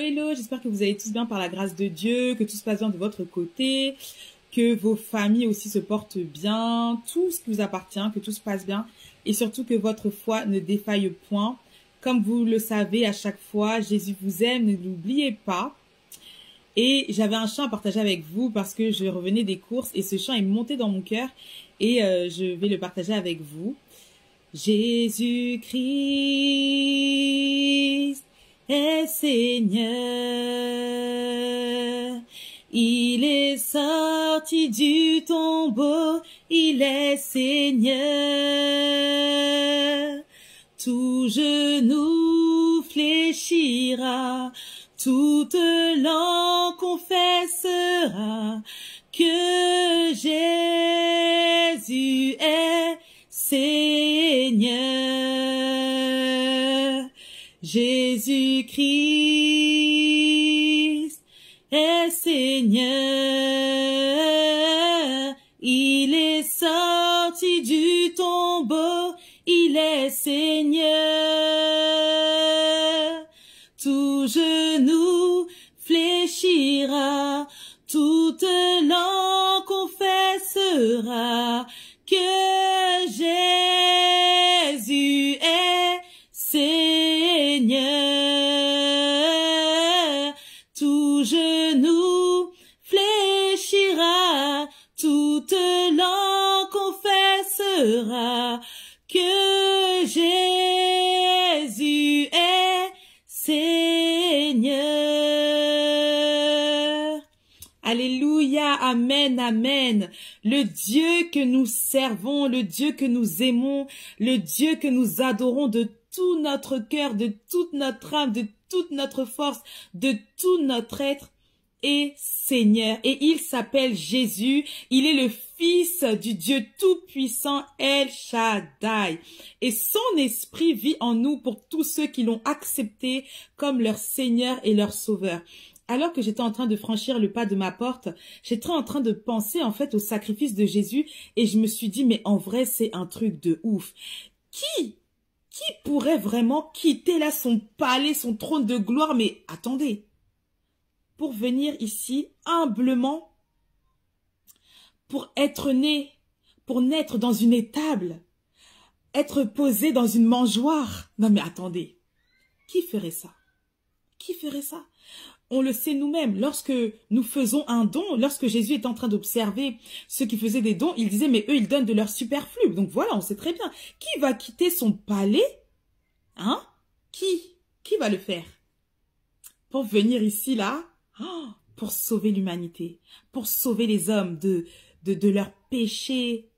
Hello, j'espère que vous allez tous bien par la grâce de Dieu, que tout se passe bien de votre côté, que vos familles aussi se portent bien, tout ce qui vous appartient, que tout se passe bien et surtout que votre foi ne défaille point. Comme vous le savez à chaque fois, Jésus vous aime, ne l'oubliez pas. Et j'avais un chant à partager avec vous parce que je revenais des courses et ce chant est monté dans mon cœur et je vais le partager avec vous. Jésus-Christ est Seigneur, il est sorti du tombeau, il est Seigneur. Tout genou fléchira, toute langue confessera que Jésus est Seigneur. Jésus-Christ est Seigneur, il est sorti du tombeau, il est Seigneur. Tout genou fléchira, toute langue confessera que Jésus est Seigneur. Tout genou fléchira, toute langue confessera que Jésus est Seigneur. Alléluia, amen, amen. Le Dieu que nous servons, le Dieu que nous aimons, le Dieu que nous adorons de tout notre cœur, de toute notre âme, de toute notre force, de tout notre être est Seigneur. Et il s'appelle Jésus. Il est le Fils du Dieu Tout-Puissant, El Shaddai. Et son esprit vit en nous pour tous ceux qui l'ont accepté comme leur Seigneur et leur Sauveur. Alors que j'étais en train de franchir le pas de ma porte, j'étais en train de penser en fait au sacrifice de Jésus et je me suis dit, mais en vrai, c'est un truc de ouf. Qui pourrait vraiment quitter là son palais, son trône de gloire? Mais attendez, pour venir ici humblement, pour être né, pour naître dans une étable, être posé dans une mangeoire. Non mais attendez, qui ferait ça? Qui ferait ça? On le sait nous-mêmes, lorsque nous faisons un don, lorsque Jésus est en train d'observer ceux qui faisaient des dons, il disait, mais eux, ils donnent de leur superflu. Donc voilà, on sait très bien. Qui va quitter son palais? Hein? Qui va le faire? Pour venir ici, là, pour sauver l'humanité, pour sauver les hommes de leurs péchés.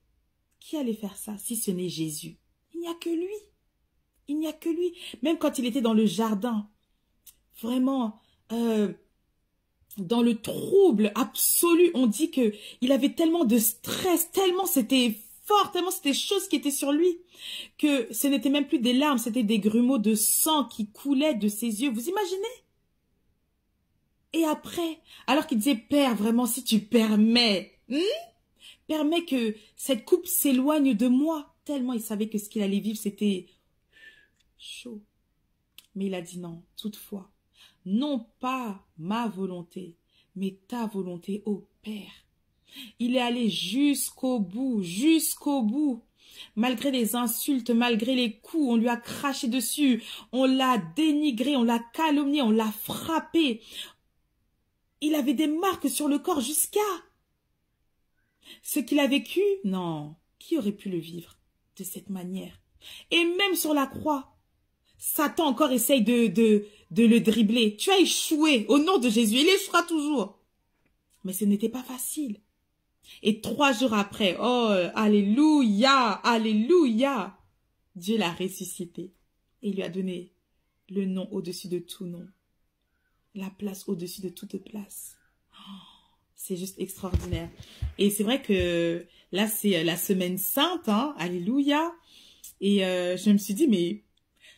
Qui allait faire ça si ce n'est Jésus? Il n'y a que lui. Il n'y a que lui. Même quand il était dans le jardin, vraiment... dans le trouble absolu, on dit que il avait tellement de stress, tellement c'était fort, tellement c'était chose qui était sur lui, que ce n'était même plus des larmes, c'était des grumeaux de sang qui coulaient de ses yeux. Vous imaginez? Et après, alors qu'il disait, Père, vraiment, si tu permets, permets que cette coupe s'éloigne de moi, tellement il savait que ce qu'il allait vivre, c'était chaud. Mais il a dit non, toutefois. Non pas ma volonté, mais ta volonté, ô Père. Il est allé jusqu'au bout, jusqu'au bout. Malgré les insultes, malgré les coups, on lui a craché dessus, on l'a dénigré, on l'a calomnié, on l'a frappé. Il avait des marques sur le corps jusqu'à... Ce qu'il a vécu, non, qui aurait pu le vivre de cette manière? Et même sur la croix, Satan encore essaye de le dribbler. Tu as échoué au nom de Jésus. Il échouera toujours. Mais ce n'était pas facile. Et 3 jours après, oh, alléluia, alléluia, Dieu l'a ressuscité. Et il lui a donné le nom au-dessus de tout nom. La place au-dessus de toute place. Oh, c'est juste extraordinaire. Et c'est vrai que là, c'est la semaine sainte, hein, alléluia. Et je me suis dit, mais...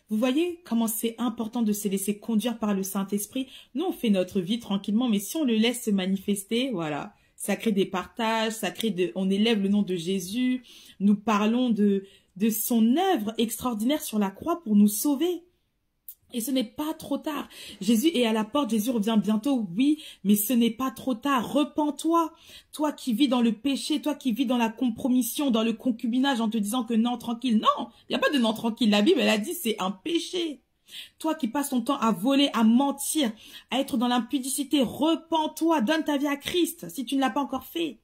Vous voyez comment c'est important de se laisser conduire par le Saint-Esprit. Nous, on fait notre vie tranquillement, mais si on le laisse se manifester, voilà, ça crée des partages, on élève le nom de Jésus, nous parlons de son œuvre extraordinaire sur la croix pour nous sauver. Et ce n'est pas trop tard. Jésus est à la porte, Jésus revient bientôt, oui, mais ce n'est pas trop tard. Repens-toi, toi qui vis dans le péché, toi qui vis dans la compromission, dans le concubinage en te disant que non, tranquille. Non, il n'y a pas de non, tranquille. La Bible, elle a dit c'est un péché. Toi qui passes ton temps à voler, à mentir, à être dans l'impudicité, repens-toi, donne ta vie à Christ si tu ne l'as pas encore fait.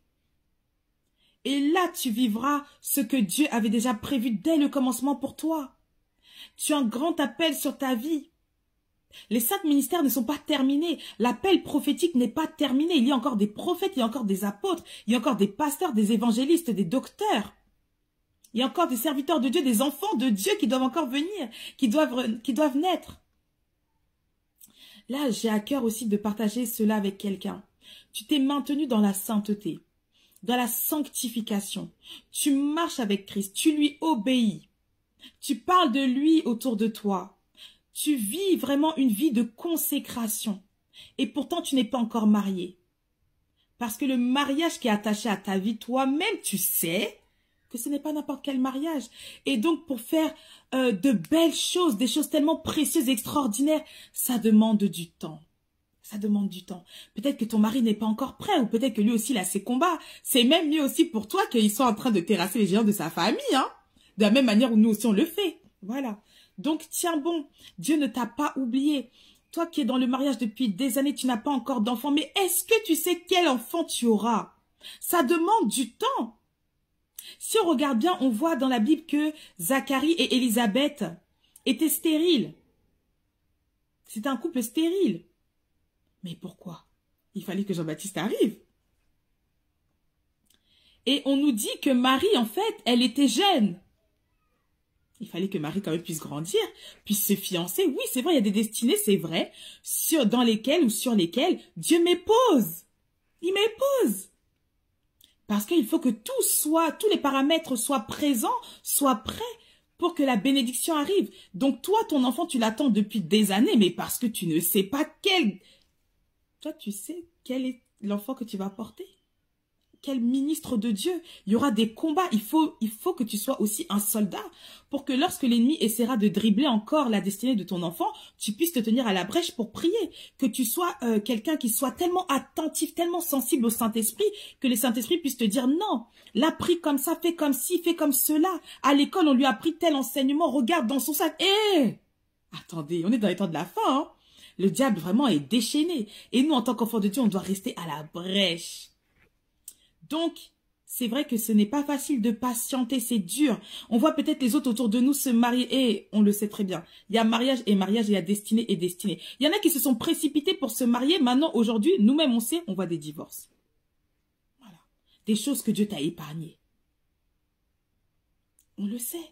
Et là, tu vivras ce que Dieu avait déjà prévu dès le commencement pour toi. Tu as un grand appel sur ta vie. Les 5 ministères ne sont pas terminés. L'appel prophétique n'est pas terminé. Il y a encore des prophètes, il y a encore des apôtres, il y a encore des pasteurs, des évangélistes, des docteurs. Il y a encore des serviteurs de Dieu, des enfants de Dieu qui doivent encore venir, qui doivent naître. Là, j'ai à cœur aussi de partager cela avec quelqu'un. Tu t'es maintenu dans la sainteté, dans la sanctification. Tu marches avec Christ, tu lui obéis. Tu parles de lui autour de toi. Tu vis vraiment une vie de consécration. Et pourtant, tu n'es pas encore marié. Parce que le mariage qui est attaché à ta vie, toi-même, tu sais que ce n'est pas n'importe quel mariage. Et donc, pour faire de belles choses, des choses tellement précieuses et extraordinaires, ça demande du temps. Ça demande du temps. Peut-être que ton mari n'est pas encore prêt, ou peut-être que lui aussi, il a ses combats. C'est même mieux aussi pour toi qu'ils soient en train de terrasser les géants de sa famille, hein. De la même manière où nous aussi on le fait. Voilà. Donc tiens bon, Dieu ne t'a pas oublié. Toi qui es dans le mariage depuis des années, tu n'as pas encore d'enfant. Mais est-ce que tu sais quel enfant tu auras? Ça demande du temps. Si on regarde bien, on voit dans la Bible que Zacharie et Élisabeth étaient stériles. C'était un couple stérile. Mais pourquoi? Il fallait que Jean-Baptiste arrive. Et on nous dit que Marie, en fait, elle était jeune. Il fallait que Marie quand même puisse grandir, puisse se fiancer. Oui, c'est vrai, il y a des destinées, c'est vrai, dans lesquelles ou sur lesquelles Dieu m'épose. Il m'épose. Parce qu'il faut que tous les paramètres soient présents, soient prêts pour que la bénédiction arrive. Donc toi, ton enfant, tu l'attends depuis des années, mais parce que tu ne sais pas quel... Toi, tu sais quel est l'enfant que tu vas porter? Quel ministre de Dieu? Il y aura des combats. Il faut que tu sois aussi un soldat pour que lorsque l'ennemi essaiera de dribbler encore la destinée de ton enfant, tu puisses te tenir à la brèche pour prier. Que tu sois quelqu'un qui soit tellement attentif, tellement sensible au Saint-Esprit, que le Saint-Esprit puisse te dire non, là, prie comme ça, fais comme ci, fais comme cela. À l'école, on lui a appris tel enseignement, regarde dans son sac. Attendez, on est dans les temps de la fin, hein. Le diable vraiment est déchaîné. Et nous, en tant qu'enfants de Dieu, on doit rester à la brèche. Donc, c'est vrai que ce n'est pas facile de patienter, c'est dur. On voit peut-être les autres autour de nous se marier et on le sait très bien. Il y a mariage, il y a destinée et destinée. Il y en a qui se sont précipités pour se marier. Maintenant, aujourd'hui, nous-mêmes, on sait, on voit des divorces. Voilà. Des choses que Dieu t'a épargnées. On le sait.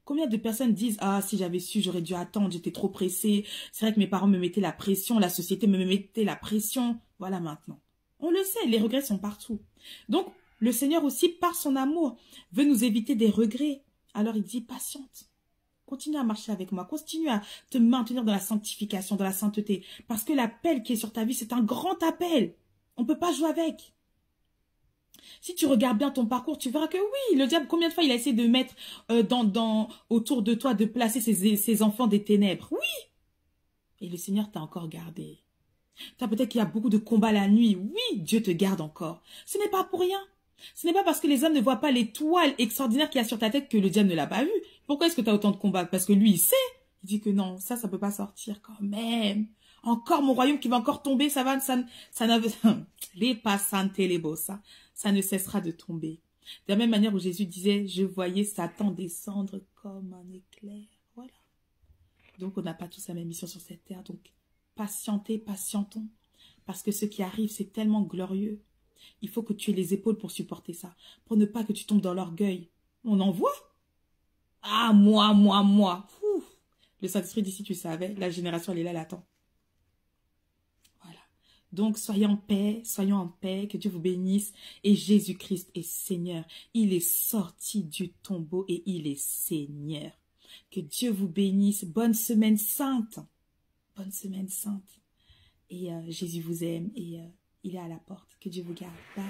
Combien de personnes disent « Ah, si j'avais su, j'aurais dû attendre, j'étais trop pressée. C'est vrai que mes parents me mettaient la pression, la société me mettait la pression. » Voilà maintenant. On le sait, les regrets sont partout. Donc, le Seigneur aussi, par son amour, veut nous éviter des regrets. Alors il dit, patiente. Continue à marcher avec moi. Continue à te maintenir dans la sanctification, dans la sainteté. Parce que l'appel qui est sur ta vie, c'est un grand appel. On ne peut pas jouer avec. Si tu regardes bien ton parcours, tu verras que oui, le diable, combien de fois il a essayé de mettre autour de toi, de placer ses enfants des ténèbres. Oui. Et le Seigneur t'a encore gardé. Peut-être qu'il y a beaucoup de combats la nuit. Oui, Dieu te garde encore. Ce n'est pas pour rien. Ce n'est pas parce que les hommes ne voient pas l'étoile extraordinaire qu'il y a sur ta tête que le diable ne l'a pas vu. Pourquoi est-ce que tu as autant de combats? Parce que lui, il sait. Il dit que non, ça peut pas sortir quand même. Encore mon royaume qui va encore tomber, ça les passantes les beaux, ça ne cessera de tomber. De la même manière où Jésus disait, je voyais Satan descendre comme un éclair. Voilà. Donc on n'a pas tous la même mission sur cette terre, donc patientez, patientons. Parce que ce qui arrive, c'est tellement glorieux. Il faut que tu aies les épaules pour supporter ça. Pour ne pas que tu tombes dans l'orgueil. On en voit. Ah, moi. Ouf. Le Saint-Esprit d'ici, tu savais, la génération, elle est là, elle attend. Voilà. Donc, soyons en paix, que Dieu vous bénisse. Et Jésus-Christ est Seigneur. Il est sorti du tombeau et il est Seigneur. Que Dieu vous bénisse. Bonne semaine sainte. Bonne semaine sainte. Et Jésus vous aime et il est à la porte. Que Dieu vous garde. Bye.